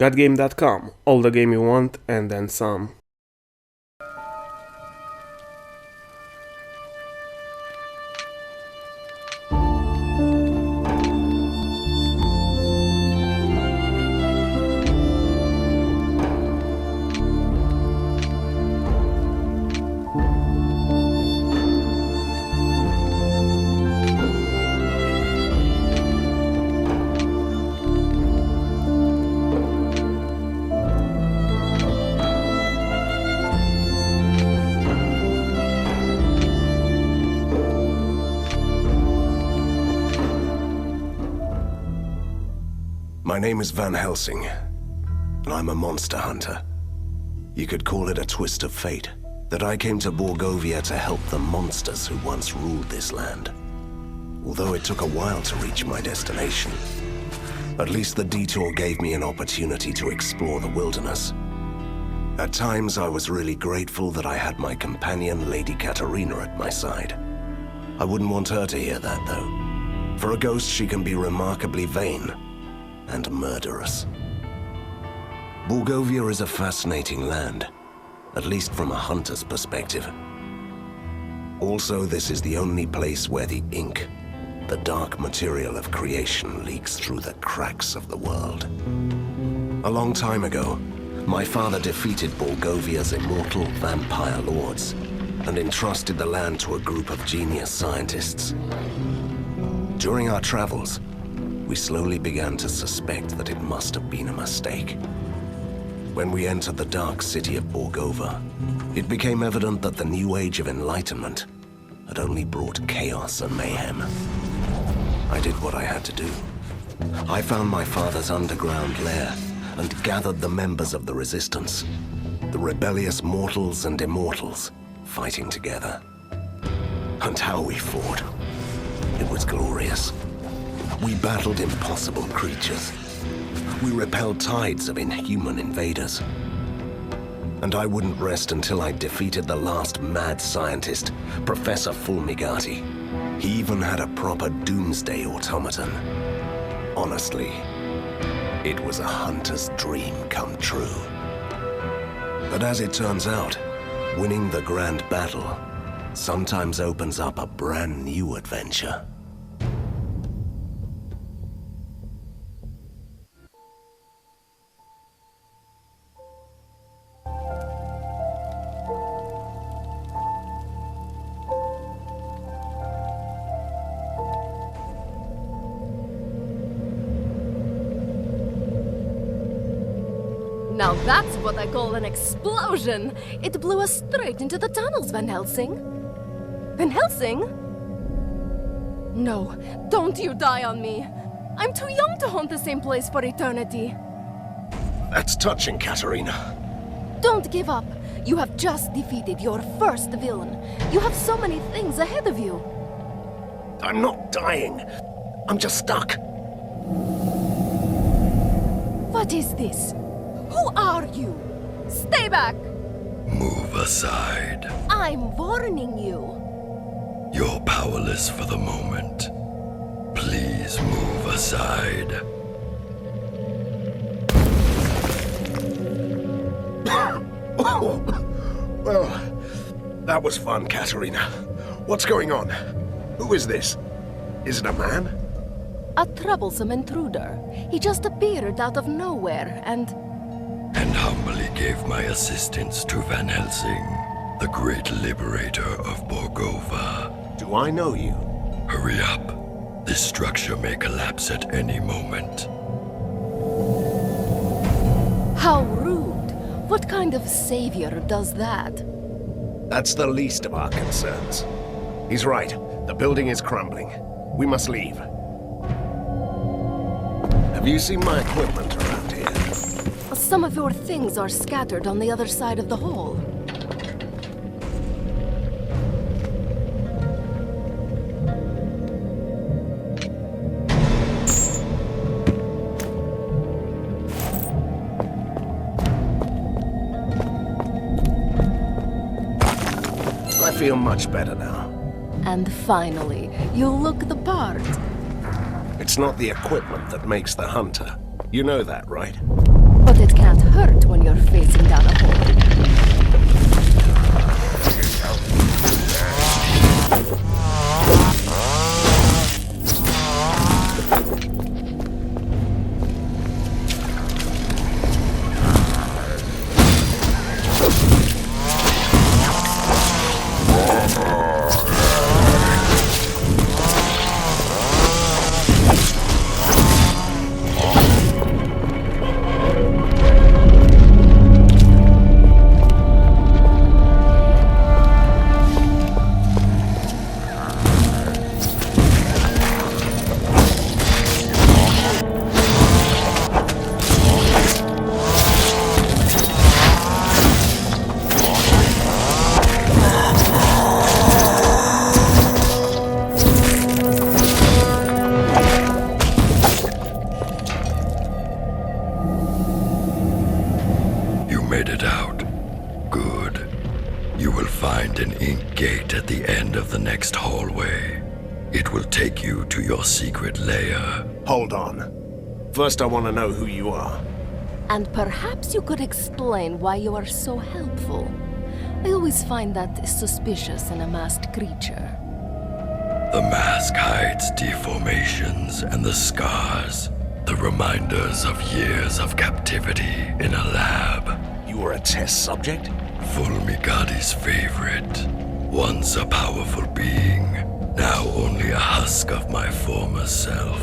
Gotgame.com, all the game you want and then some. My name is Van Helsing, and I'm a monster hunter. You could call it a twist of fate, that I came to Borgova to help the monsters who once ruled this land. Although it took a while to reach my destination, at least the detour gave me an opportunity to explore the wilderness. At times, I was really grateful that I had my companion, Lady Katarina, at my side. I wouldn't want her to hear that, though. For a ghost, she can be remarkably vain and murderous. Borgova is a fascinating land, at least from a hunter's perspective. Also, this is the only place where the ink, the dark material of creation, leaks through the cracks of the world. A long time ago, my father defeated Borgova's immortal vampire lords and entrusted the land to a group of genius scientists. During our travels, we slowly began to suspect that it must have been a mistake. When we entered the dark city of Borgova, it became evident that the new age of enlightenment had only brought chaos and mayhem. I did what I had to do. I found my father's underground lair and gathered the members of the resistance, the rebellious mortals and immortals, fighting together. And how we fought. It was glorious. We battled impossible creatures. We repelled tides of inhuman invaders. And I wouldn't rest until I defeated the last mad scientist, Professor Fulmigati. He even had a proper doomsday automaton. Honestly, it was a hunter's dream come true. But as it turns out, winning the grand battle sometimes opens up a brand new adventure. Now that's what I call an explosion! It blew us straight into the tunnels, Van Helsing. Van Helsing? No, don't you die on me. I'm too young to haunt the same place for eternity. That's touching, Katarina. Don't give up. You have just defeated your first villain. You have so many things ahead of you. I'm not dying. I'm just stuck. What is this? Who are you? Stay back! Move aside. I'm warning you. You're powerless for the moment. Please move aside. Well, that was fun, Katarina. What's going on? Who is this? Is it a man? A troublesome intruder. He just appeared out of nowhere and humbly gave my assistance to Van Helsing, the great liberator of Borgova. Do I know you? Hurry up. This structure may collapse at any moment. How rude. What kind of savior does that? That's the least of our concerns. He's right. The building is crumbling. We must leave. Have you seen my equipment around here? Some of your things are scattered on the other side of the hall. I feel much better now. And finally, you look the part. It's not the equipment that makes the hunter. You know that, right? But it can't hurt when you're facing down a hole. You made it out. Good. You will find an ink gate at the end of the next hallway. It will take you to your secret lair. Hold on. First I want to know who you are. And perhaps you could explain why you are so helpful. I always find that suspicious in a masked creature. The mask hides deformations and the scars, the reminders of years of captivity in a lab. You were a test subject? Fulmigadi's favorite. Once a powerful being, now only a husk of my former self.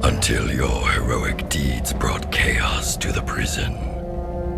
Until your heroic deeds brought chaos to the prison.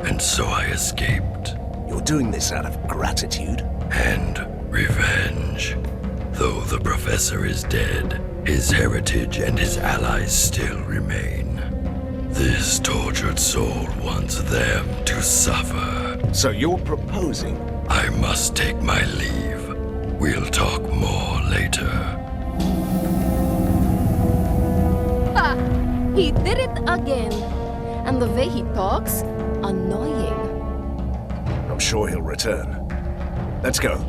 And so I escaped. You're doing this out of gratitude? And revenge. Though the professor is dead, his heritage and his allies still remain. This tortured soul wants them to suffer. So you're proposing? I must take my leave. We'll talk more later. Ha! He did it again. And the way he talks, annoying. I'm sure he'll return. Let's go.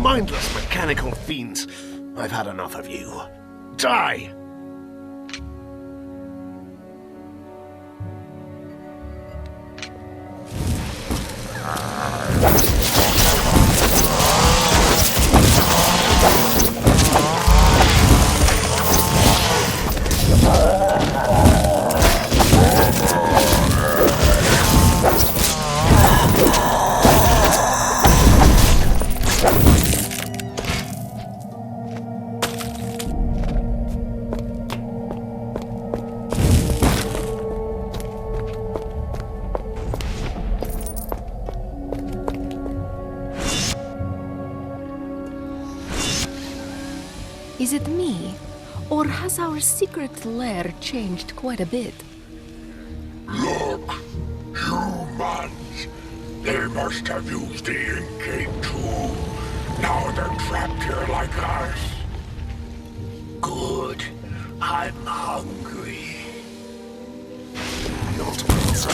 Mindless mechanical fiends. I've had enough of you. Die! Is it me? Or has our secret lair changed quite a bit? Look, humans. They must have used the ink gate too. Now they're trapped here like us. Good. I'm hungry. Not pizza.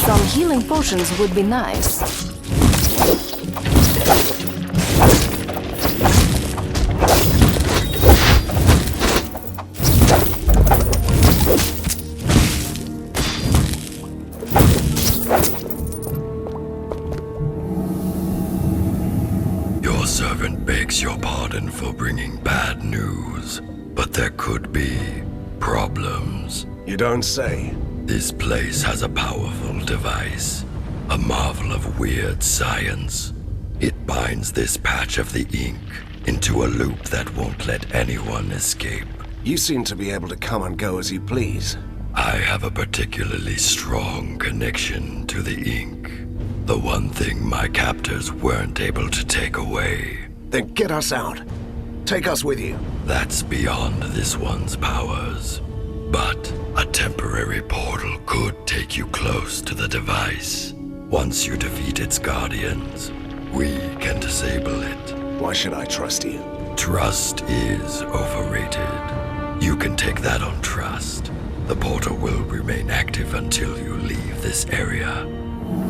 Some healing potions would be nice. Your servant begs your pardon for bringing bad news. use, but there could be problems. You don't say. This place has a powerful device, a marvel of weird science. It binds this patch of the ink into a loop that won't let anyone escape. You seem to be able to come and go as you please. I have a particularly strong connection to the ink. The one thing my captors weren't able to take away. Then get us out. Take us with you. That's beyond this one's powers. But a temporary portal could take you close to the device. Once you defeat its guardians, we can disable it. Why should I trust you? Trust is overrated. You can take that on trust. The portal will remain active until you leave this area.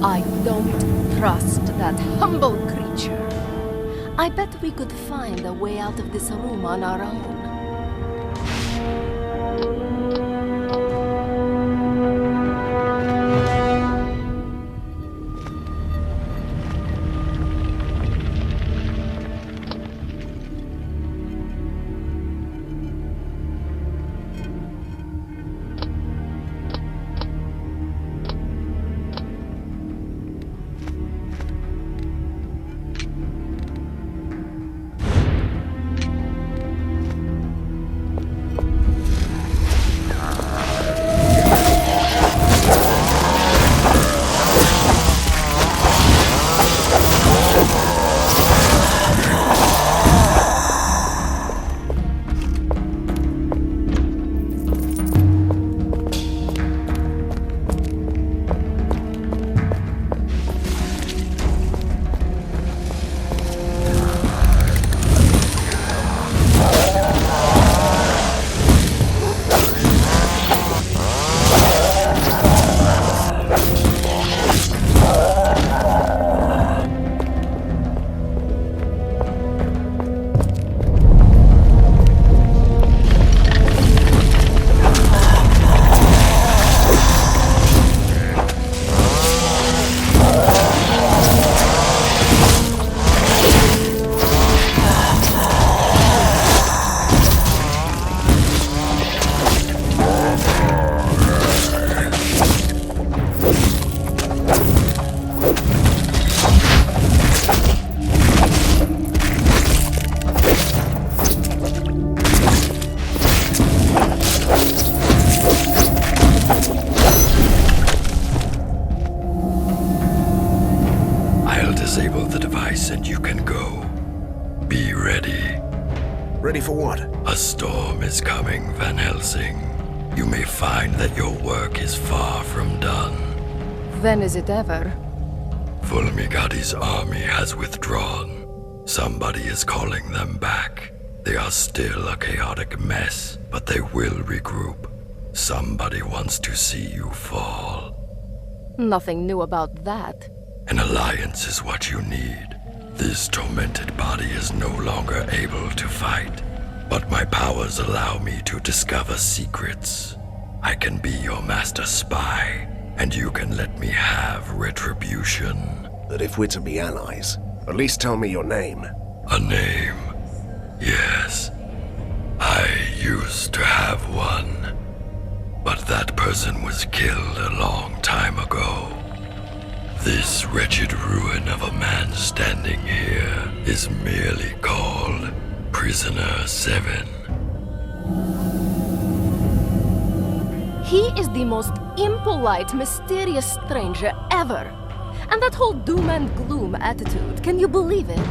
I don't trust that humble creature. I bet we could find a way out of this room on our own. And you can go. Be ready. Ready for what? A storm is coming, Van Helsing. You may find that your work is far from done. When is it ever? Fulmigadi's army has withdrawn. Somebody is calling them back. They are still a chaotic mess, but they will regroup. Somebody wants to see you fall. Nothing new about that. An alliance is what you need. This tormented body is no longer able to fight, but my powers allow me to discover secrets. I can be your master spy, and you can let me have retribution. But if we're to be allies, at least tell me your name. A name? Yes. I used to have one, but that person was killed a long time ago. This wretched ruin of a man standing here is merely called Prisoner 7. He is the most impolite, mysterious stranger ever. And that whole doom and gloom attitude, can you believe it?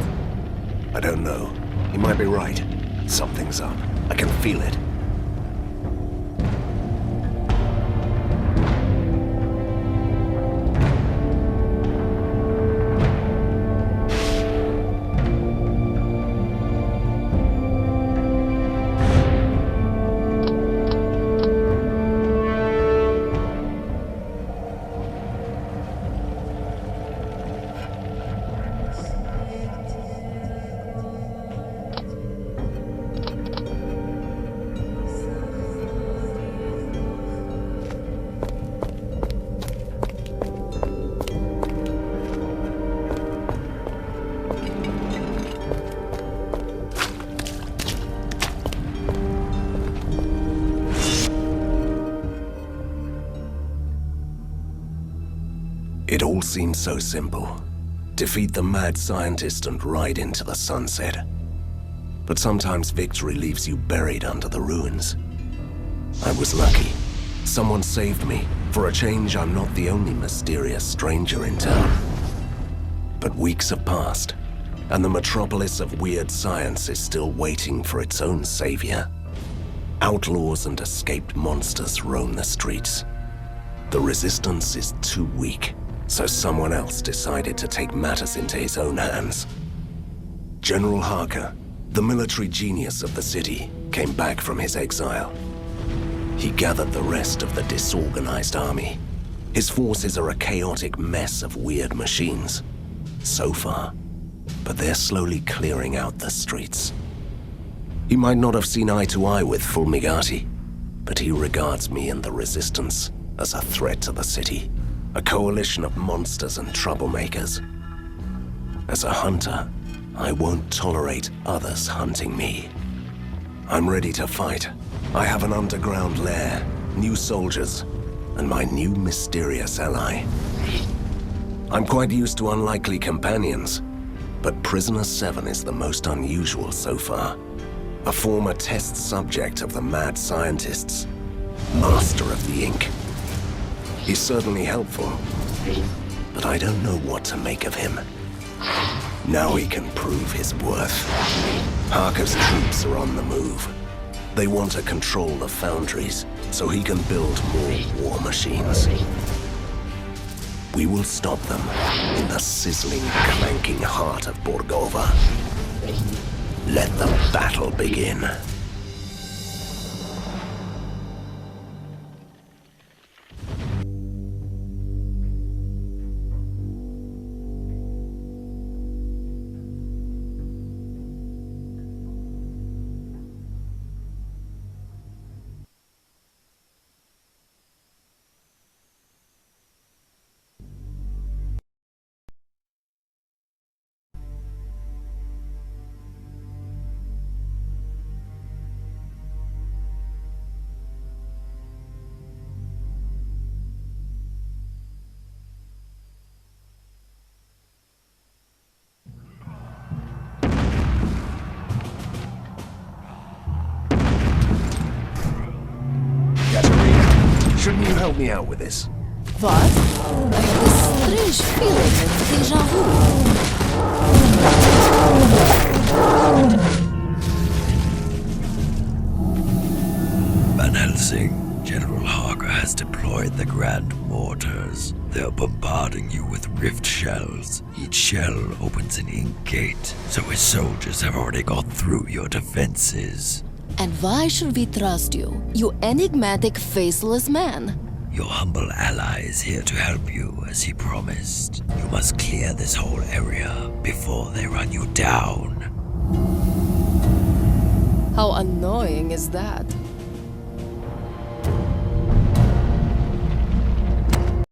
I don't know. You might be right. Something's up. I can feel it. It all seemed so simple. Defeat the mad scientist and ride into the sunset. But sometimes victory leaves you buried under the ruins. I was lucky. Someone saved me. For a change, I'm not the only mysterious stranger in town. But weeks have passed, and the metropolis of weird science is still waiting for its own savior. Outlaws and escaped monsters roam the streets. The resistance is too weak, so someone else decided to take matters into his own hands. General Harker, the military genius of the city, came back from his exile. He gathered the rest of the disorganized army. His forces are a chaotic mess of weird machines. So far, but they're slowly clearing out the streets. He might not have seen eye to eye with Fulmigati, but he regards me and the Resistance as a threat to the city, a coalition of monsters and troublemakers. As a hunter, I won't tolerate others hunting me. I'm ready to fight. I have an underground lair, new soldiers, and my new mysterious ally. I'm quite used to unlikely companions, but Prisoner 7 is the most unusual so far. A former test subject of the mad scientists, master of the ink. He's certainly helpful, but I don't know what to make of him. Now he can prove his worth. Harker's troops are on the move. They want to control the foundries, so he can build more war machines. We will stop them in the sizzling, clanking heart of Borgova. Let the battle begin. Katarina, shouldn't you help me out with this? What? This strange feeling of déjà vu. Van Helsing, General Harker has deployed the Grand Mortars. They're bombarding you with rift shells. Each shell opens an ink gate, so his soldiers have already got through your defenses. And why should we trust you, you enigmatic, faceless man? Your humble ally is here to help you, as he promised. You must clear this whole area before they run you down. How annoying is that?